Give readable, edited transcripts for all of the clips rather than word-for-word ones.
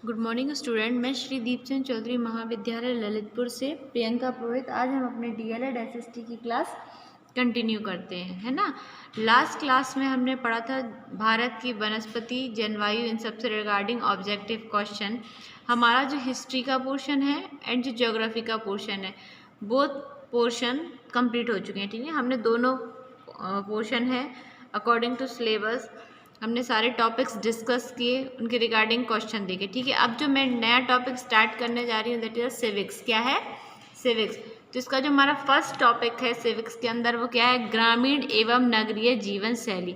Good morning student. मैं श्री दीपचंद चौधरी महाविद्यालय ललितपुर से प्रियंका पुरोहित। आज हम अपने डीएलएड एसएसटी की क्लास कंटिन्यू करते हैं, है ना। लास्ट क्लास में हमने पढ़ा था भारत की वनस्पति, जलवायु, इन सब से रिगार्डिंग ऑब्जेक्टिव क्वेश्चन। हमारा जो हिस्ट्री का पोर्शन है एंड जो ज्योग्राफी का पोर्शन है, बोथ पोर्शन कंप्लीट हो चुके हैं, ठीक है। हमने दोनों पोर्शन है अकॉर्डिंग टू सिलेबस हमने सारे टॉपिक्स डिस्कस किए, उनके रिगार्डिंग क्वेश्चन देखे, ठीक है। अब जो मैं नया टॉपिक स्टार्ट करने जा रही हूँ दैट इज सिविक्स। क्या है? सिविक्स। तो इसका जो हमारा फर्स्ट टॉपिक है सिविक्स के अंदर वो क्या है? ग्रामीण एवं नगरीय जीवन शैली।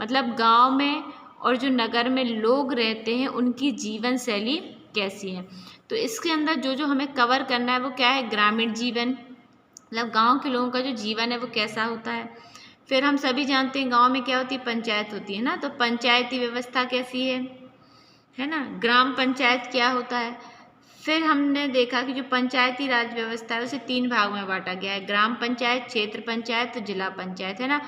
मतलब गांव में और जो नगर में लोग रहते हैं उनकी जीवन शैली कैसी है। तो इसके अंदर जो जो हमें कवर करना है वो क्या है? ग्रामीण जीवन, मतलब गाँव के लोगों का जो जीवन है वो कैसा होता है। फिर हम सभी जानते हैं गांव में क्या होती है? पंचायत होती है ना। तो पंचायती व्यवस्था कैसी है ना। ग्राम पंचायत क्या होता है। फिर हमने देखा कि जो पंचायती राज व्यवस्था है उसे 3 भाग में बांटा गया है, ग्राम पंचायत, क्षेत्र पंचायत, जिला पंचायत, है ना।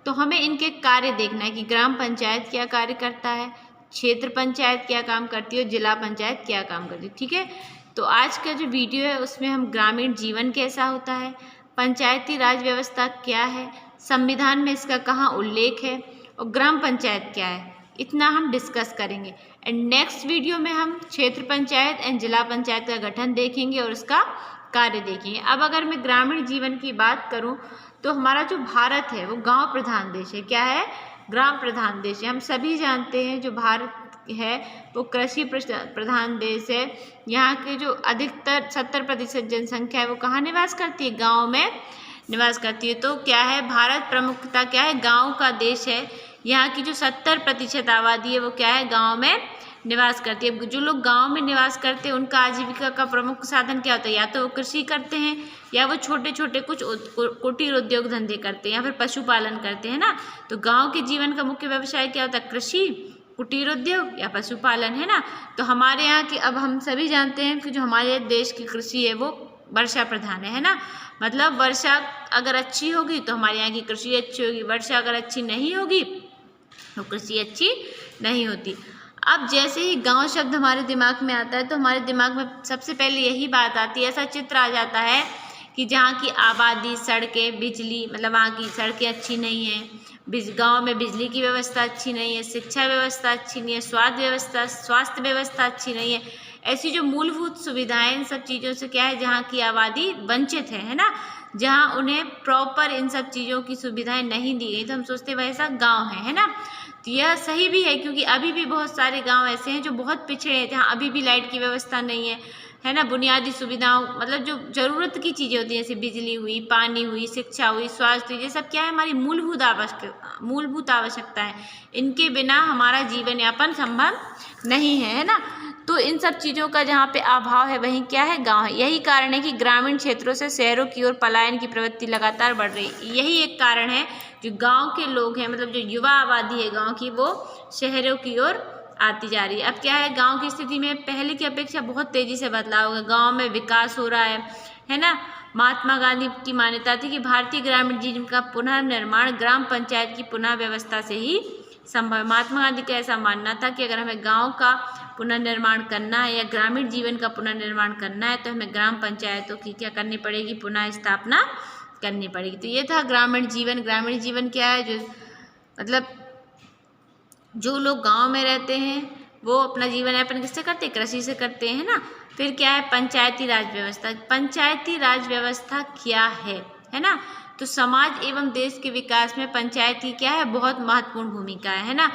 तो हमें इनके कार्य देखना है कि ग्राम पंचायत क्या कार्य करता है, क्षेत्र पंचायत क्या काम करती है, जिला पंचायत क्या काम करती है, ठीक है। तो आज का जो वीडियो है उसमें हम ग्रामीण जीवन कैसा होता है, पंचायती राज व्यवस्था क्या है, संविधान में इसका कहाँ उल्लेख है, और ग्राम पंचायत क्या है, इतना हम डिस्कस करेंगे। एंड नेक्स्ट वीडियो में हम क्षेत्र पंचायत एंड जिला पंचायत का गठन देखेंगे और उसका कार्य देखेंगे। अब अगर मैं ग्रामीण जीवन की बात करूं तो हमारा जो भारत है वो गांव प्रधान देश है। क्या है? ग्राम प्रधान देश है। हम सभी जानते हैं जो भारत है वो कृषि प्रधान देश है। यहाँ के जो अधिकतर 70% जनसंख्या है वो कहाँ निवास करती है? गाँव में निवास करती है। तो क्या है? भारत प्रमुखता क्या है? गांव का देश है। यहाँ की जो 70% आबादी है वो क्या है? गांव में निवास करती है। जो लोग गांव में निवास करते हैं उनका आजीविका का प्रमुख साधन क्या होता है? या तो वो कृषि करते हैं या वो छोटे छोटे कुछ कुटीर उद्योग धंधे करते हैं या फिर पशुपालन करते हैं ना। तो गाँव के जीवन का मुख्य व्यवसाय क्या होता है? कृषि, कुटीर उद्योग या पशुपालन, है ना। तो हमारे यहाँ की अब हम सभी जानते हैं कि जो हमारे देश की कृषि है वो वर्षा प्रधान है ना। मतलब वर्षा अगर अच्छी होगी तो हमारे यहाँ की कृषि अच्छी होगी, वर्षा अगर अच्छी नहीं होगी तो कृषि अच्छी नहीं होती। अब जैसे ही गांव शब्द हमारे दिमाग में आता है तो हमारे दिमाग में सबसे पहले यही बात आती है, ऐसा चित्र आ जाता है कि जहाँ की आबादी, सड़कें, बिजली, मतलब वहाँ की सड़कें अच्छी नहीं है, गांव में बिजली की व्यवस्था अच्छी नहीं है, शिक्षा व्यवस्था अच्छी नहीं है, स्वास्थ्य व्यवस्था अच्छी नहीं है। ऐसी जो मूलभूत सुविधाएं, इन सब चीज़ों से क्या है, जहाँ की आबादी वंचित है ना, जहाँ उन्हें प्रॉपर इन सब चीज़ों की सुविधाएं नहीं दी गई, तो हम सोचते हैं वैसा गांव है ना। तो यह सही भी है क्योंकि अभी भी बहुत सारे गांव ऐसे हैं जो बहुत पिछड़े हैं, जहाँ अभी भी लाइट की व्यवस्था नहीं है ना। बुनियादी सुविधाओं, मतलब जो ज़रूरत की चीज़ें होती हैं जैसे बिजली हुई, पानी हुई, शिक्षा हुई, स्वास्थ्य हुई, ये सब क्या है? हमारी मूलभूत आवश्यकता है। इनके बिना हमारा जीवन यापन संभव नहीं है ना। तो इन सब चीज़ों का जहाँ पे अभाव है वहीं क्या है? गांव है। यही कारण है कि ग्रामीण क्षेत्रों से शहरों की ओर पलायन की प्रवृत्ति लगातार बढ़ रही है। यही एक कारण है जो गांव के लोग हैं, मतलब जो युवा आबादी है गांव की, वो शहरों की ओर आती जा रही है। अब क्या है? गांव की स्थिति में पहले की अपेक्षा बहुत तेजी से बदलाव होगा, गांव में विकास हो रहा है ना। महात्मा गांधी की मान्यता थी कि भारतीय ग्रामीण जीवन का पुनर्निर्माण ग्राम पंचायत की पुनः व्यवस्था से ही संभव है। महात्मा गांधी का ऐसा मानना था कि अगर हमें गांव का पुनर्निर्माण करना है या ग्रामीण जीवन का पुनर्निर्माण करना है तो हमें ग्राम पंचायतों की क्या करनी पड़ेगी? पुनः स्थापना करनी पड़ेगी। तो ये था ग्रामीण जीवन। ग्रामीण जीवन क्या है? जो मतलब जो लोग गांव में रहते हैं वो अपना जीवन यापन किससे करते हैं? कृषि से करते हैं ना। फिर क्या है? पंचायती राज व्यवस्था। पंचायती राज व्यवस्था क्या है ना। तो समाज एवं देश के विकास में पंचायत की क्या है? बहुत महत्वपूर्ण भूमिका है ना।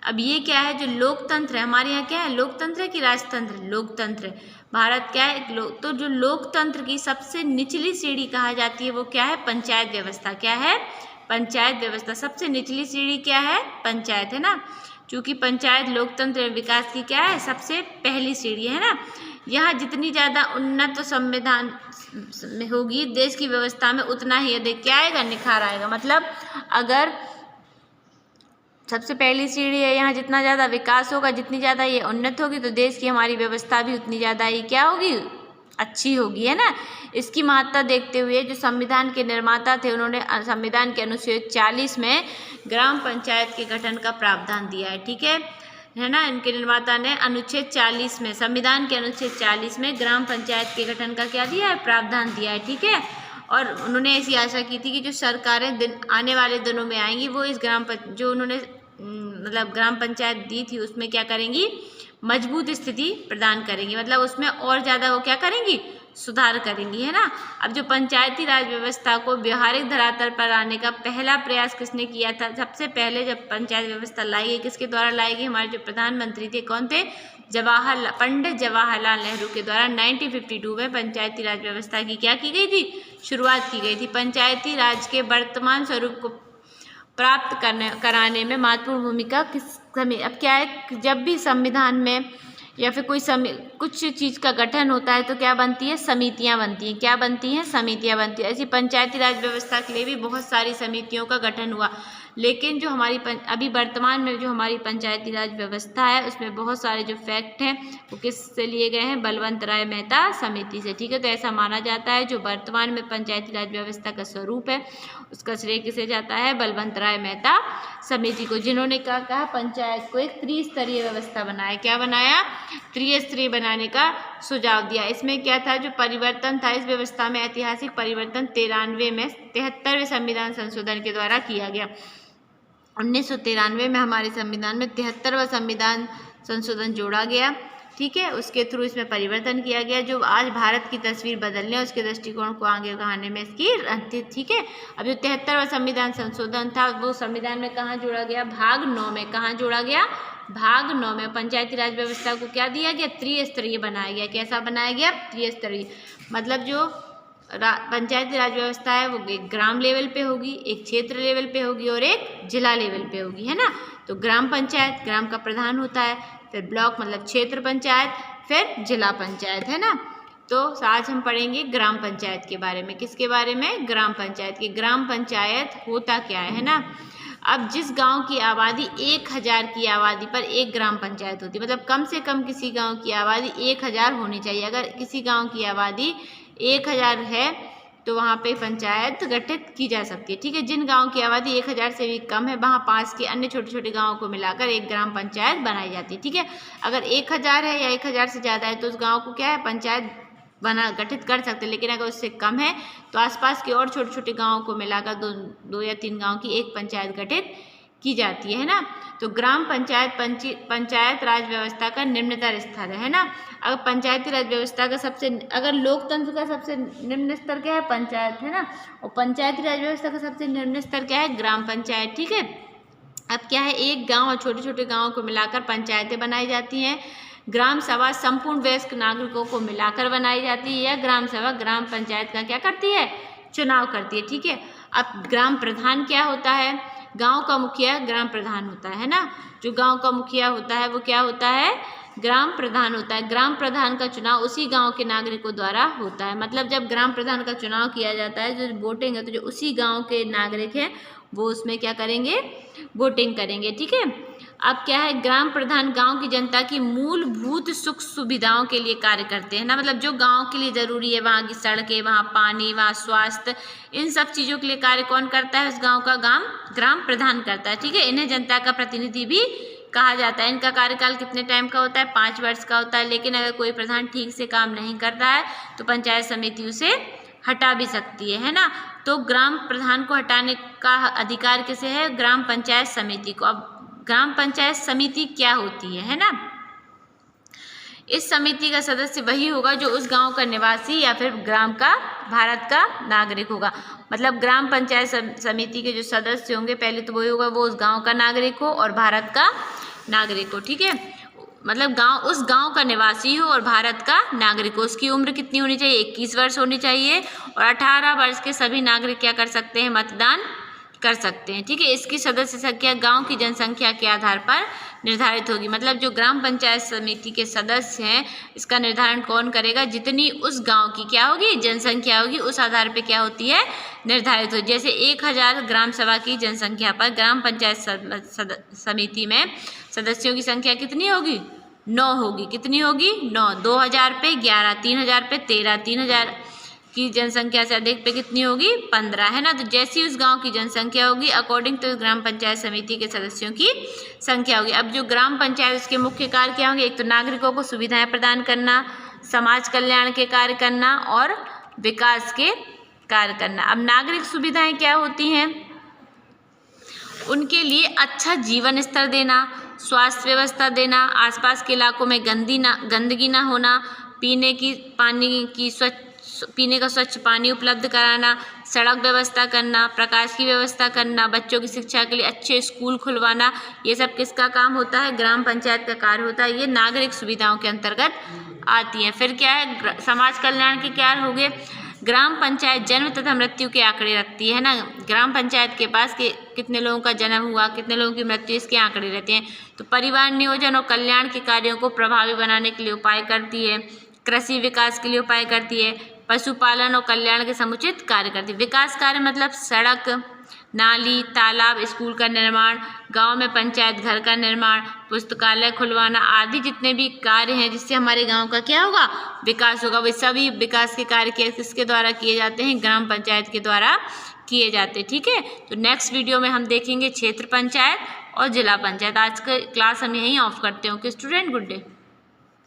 अब ये क्या है? जो लोकतंत्र है हमारे यहाँ, क्या है? लोकतंत्र है कि राजतंत्र? लोकतंत्र है। भारत क्या है? तो जो लोकतंत्र की सबसे निचली सीढ़ी कहा जाती है वो क्या है? पंचायत व्यवस्था। क्या है? पंचायत व्यवस्था। सबसे निचली सीढ़ी क्या है? पंचायत, है ना। क्योंकि पंचायत लोकतंत्र विकास की क्या है? सबसे पहली सीढ़ी है ना। यहाँ जितनी ज़्यादा उन्नत संविधान में होगी देश की व्यवस्था में उतना ही अधिक क्या आएगा? निखार आएगा। मतलब अगर सबसे पहली सीढ़ी है, यहाँ जितना ज़्यादा विकास होगा, जितनी ज़्यादा ये उन्नत होगी तो देश की हमारी व्यवस्था भी उतनी ज़्यादा ही क्या होगी? अच्छी होगी, है ना। इसकी महत्ता देखते हुए जो संविधान के निर्माता थे उन्होंने संविधान के अनुच्छेद 40 में ग्राम पंचायत के गठन का प्रावधान दिया है, ठीक है है ना, इनके निर्माता ने अनुच्छेद 40 में, संविधान के अनुच्छेद 40 में ग्राम पंचायत के गठन का क्या दिया है, प्रावधान दिया है। ठीक है, और उन्होंने ऐसी आशा की थी कि जो सरकारें आने वाले दिनों में आएंगी वो इस जो उन्होंने मतलब ग्राम पंचायत दी थी उसमें क्या करेंगी, मजबूत स्थिति प्रदान करेंगी, मतलब उसमें और ज़्यादा वो क्या करेंगी, सुधार करेंगी, है ना। अब जो पंचायती राज व्यवस्था को व्यवहारिक धरातल पर लाने का पहला प्रयास किसने किया था, सबसे पहले जब पंचायत व्यवस्था लाई गई किसके द्वारा लाई गई, हमारे जो प्रधानमंत्री थे कौन थे, पंडित जवाहरलाल नेहरू के द्वारा 1952 में पंचायती राज व्यवस्था की क्या की गई थी, शुरुआत की गई थी। पंचायती राज के वर्तमान स्वरूप को प्राप्त कराने में महत्वपूर्ण भूमिका अब क्या है, जब भी संविधान में या फिर कोई कुछ चीज़ का गठन होता है तो क्या बनती है, समितियां बनती हैं। क्या बनती हैं, समितियां बनती हैं। ऐसी पंचायती राज व्यवस्था के लिए भी बहुत सारी समितियों का गठन हुआ, लेकिन जो हमारी अभी वर्तमान में जो हमारी पंचायती राज व्यवस्था है उसमें बहुत सारे जो फैक्ट हैं वो किससे लिए गए हैं, बलवंत राय मेहता समिति से। ठीक है, तो ऐसा माना जाता है जो वर्तमान में पंचायती राज व्यवस्था का स्वरूप है उसका श्रेय किसे जाता है, बलवंत राय मेहता समिति को, जिन्होंने क्या कहा, पंचायत को एक त्रिस्तरीय व्यवस्था बनाया। क्या बनाया, त्रिस्तरीय बनाने का सुझाव दिया। इसमें क्या था, जो परिवर्तन था इस व्यवस्था में, ऐतिहासिक परिवर्तन 73वें संविधान संशोधन के द्वारा किया गया। 1993 में हमारे संविधान में 73वां संविधान संशोधन जोड़ा गया। ठीक है, उसके थ्रू इसमें परिवर्तन किया गया जो आज भारत की तस्वीर बदलने और उसके दृष्टिकोण को आगे बढ़ाने में इसकी। ठीक है, अब जो 73वां संविधान संशोधन था वो संविधान में कहाँ जोड़ा गया, भाग 9 में। कहाँ जोड़ा गया, भाग 9 में। पंचायती राज व्यवस्था को क्या दिया गया, त्रिस्तरीय बनाया गया। कैसा बनाया गया, त्रिस्तरीय। मतलब जो पंचायती राज व्यवस्था है वो एक ग्राम लेवल पे होगी, एक क्षेत्र लेवल पे होगी और एक जिला लेवल पे होगी, है ना। तो ग्राम पंचायत, ग्राम का प्रधान होता है, फिर ब्लॉक मतलब क्षेत्र पंचायत, फिर जिला पंचायत, है ना। तो आज हम पढ़ेंगे ग्राम पंचायत के बारे में। किसके बारे में, ग्राम पंचायत के। ग्राम पंचायत होता क्या है ना। अब जिस गांव की आबादी 1000 की आबादी पर एक ग्राम पंचायत होती है, मतलब कम से कम किसी गांव की आबादी 1000 होनी चाहिए। अगर किसी गांव की आबादी 1000 है तो वहाँ पे पंचायत गठित की जा सकती है। ठीक है, जिन गांव की आबादी 1000 से भी कम है वहाँ पास के अन्य छोटे छोटे गांवों को मिलाकर एक ग्राम पंचायत बनाई जाती है। ठीक है, अगर 1000 है या 1000 से ज़्यादा है तो उस गांव को क्या है, पंचायत गठित कर सकते हैं। लेकिन अगर उससे कम है तो आसपास के और छोटे छोटे गाँवों को मिलाकर दो या 3 गाँव की एक पंचायत गठित की जाती है ना। तो ग्राम पंचायत राज व्यवस्था का निम्नतर स्तर है ना। अगर पंचायती राज व्यवस्था का अगर लोकतंत्र का सबसे निम्न स्तर क्या है, पंचायत, है ना। और पंचायती राज व्यवस्था का सबसे निम्न स्तर क्या है, ग्राम पंचायत। ठीक है, अब क्या है, एक गांव और छोटे छोटे गांवों को मिलाकर पंचायतें बनाई जाती हैं। ग्राम सभा संपूर्ण वयस्क नागरिकों को मिलाकर बनाई जाती है, या ग्राम सभा ग्राम पंचायत का क्या करती है, चुनाव करती है। ठीक है, अब ग्राम प्रधान क्या होता है, गांव का मुखिया ग्राम प्रधान होता है ना। जो गांव का मुखिया होता है वो क्या होता है, ग्राम प्रधान होता है। ग्राम प्रधान का चुनाव उसी गांव के नागरिकों द्वारा होता है। मतलब जब ग्राम प्रधान का चुनाव किया जाता है, जो वोटिंग है, तो जो उसी गांव के नागरिक हैं वो उसमें क्या करेंगे, वोटिंग करेंगे। ठीक है, अब क्या है, ग्राम प्रधान गांव की जनता की मूलभूत सुख सुविधाओं के लिए कार्य करते हैं ना। मतलब जो गांव के लिए ज़रूरी है, वहाँ की सड़कें, वहाँ पानी, वहाँ स्वास्थ्य, इन सब चीज़ों के लिए कार्य कौन करता है, उस गांव का ग्राम प्रधान करता है। ठीक है, इन्हें जनता का प्रतिनिधि भी कहा जाता है। इनका कार्यकाल कितने टाइम का होता है, 5 वर्ष का होता है। लेकिन अगर कोई प्रधान ठीक से काम नहीं कर रहा है तो पंचायत समिति उसे हटा भी सकती है ना। तो ग्राम प्रधान को हटाने का अधिकार किसे है, ग्राम पंचायत समिति को। अब ग्राम पंचायत समिति क्या होती है ना। इस समिति का सदस्य वही होगा जो उस गांव का निवासी या फिर ग्राम का, भारत का नागरिक होगा। मतलब ग्राम पंचायत समिति के जो सदस्य होंगे पहले तो वही होगा वो उस गांव का नागरिक हो और भारत का नागरिक हो। ठीक है, मतलब उस गांव का निवासी हो और भारत का नागरिक हो। उसकी उम्र कितनी होनी चाहिए, 21 वर्ष होनी चाहिए। और 18 वर्ष के सभी नागरिक क्या कर सकते हैं, मतदान कर सकते हैं। ठीक है, इसकी सदस्य संख्या गांव की जनसंख्या के आधार पर निर्धारित होगी। मतलब जो ग्राम पंचायत समिति के सदस्य हैं इसका निर्धारण कौन करेगा, जितनी उस गांव की क्या होगी, जनसंख्या होगी, उस आधार पे क्या होती है, निर्धारित होगी। जैसे 1000 ग्राम सभा की जनसंख्या पर ग्राम पंचायत समिति में सदस्यों की संख्या कितनी होगी, 9 होगी। कितनी होगी, 9। 2000 पे 11, 3000 पे 13, की जनसंख्या से अधिक पे कितनी होगी? 15, है ना। तो जैसी उस गांव की जनसंख्या होगी अकॉर्डिंग टू ग्राम पंचायत समिति के सदस्यों की संख्या होगी। अब जो ग्राम पंचायत, उसके मुख्य कार्य क्या होंगे? एक तो नागरिकों को सुविधाएं प्रदान करना, समाज कल्याण के कार्य करना और विकास के कार्य करना। अब नागरिक सुविधाएं क्या होती हैं? उनके लिए अच्छा जीवन स्तर देना, स्वास्थ्य व्यवस्था देना, आसपास के इलाकों में गंदगी ना होना, पीने का स्वच्छ पानी उपलब्ध कराना, सड़क व्यवस्था करना, प्रकाश की व्यवस्था करना, बच्चों की शिक्षा के लिए अच्छे स्कूल खुलवाना, ये सब किसका काम होता है? ग्राम पंचायत का कार्य होता है। ये नागरिक सुविधाओं के अंतर्गत आती है। फिर क्या है? समाज कल्याण के क्या हो गए? ग्राम पंचायत जन्म तथा मृत्यु के आंकड़े रखती है ना। ग्राम पंचायत के पास कितने लोगों का जन्म हुआ, कितने लोगों की मृत्यु, इसके आंकड़े रहते हैं। तो परिवार नियोजन और कल्याण के कार्यों को प्रभावी बनाने के लिए उपाय करती है, कृषि विकास के लिए उपाय करती है, पशुपालन और कल्याण के समुचित कार्य करती है। विकास कार्य मतलब सड़क, नाली, तालाब, स्कूल का निर्माण, गांव में पंचायत घर का निर्माण, पुस्तकालय खुलवाना आदि जितने भी कार्य हैं जिससे हमारे गांव का क्या होगा? विकास होगा। वे सभी विकास के कार्य किसके द्वारा किए जाते हैं? ग्राम पंचायत के द्वारा किए जाते हैं। ठीक है, तो नेक्स्ट वीडियो में हम देखेंगे क्षेत्र पंचायत और जिला पंचायत। आज का क्लास हम यहीं ऑफ करते हैं। Okay student, good day.